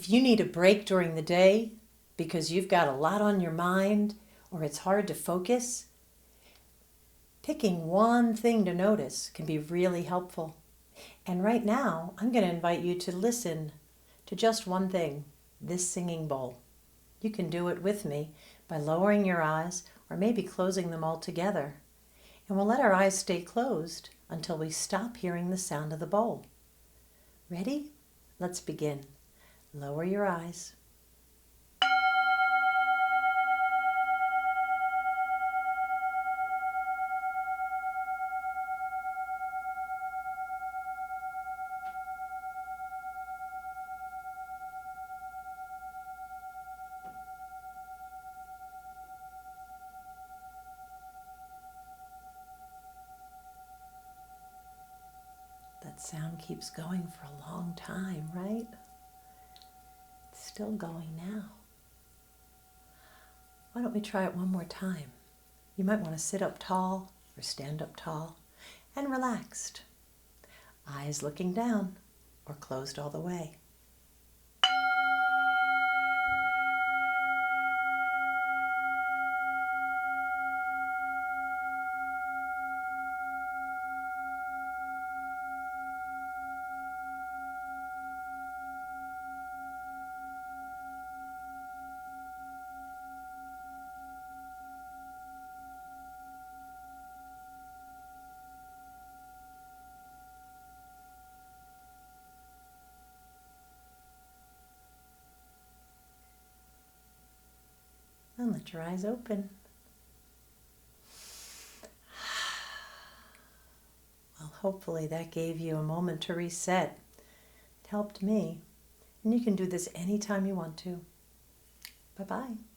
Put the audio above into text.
If you need a break during the day because you've got a lot on your mind or it's hard to focus, picking one thing to notice can be really helpful. And right now, I'm going to invite you to listen to just one thing, this singing bowl. You can do it with me by lowering your eyes or maybe closing them altogether. And we'll let our eyes stay closed until we stop hearing the sound of the bowl. Ready? Let's begin. Lower your eyes. That sound keeps going for a long time, right? It's still going now. Why don't we try it one more time? You might want to sit up tall or stand up tall and relaxed. Eyes looking down or closed all the way. And let your eyes open. Well, hopefully that gave you a moment to reset. It helped me. And you can do this anytime you want to. Bye-bye.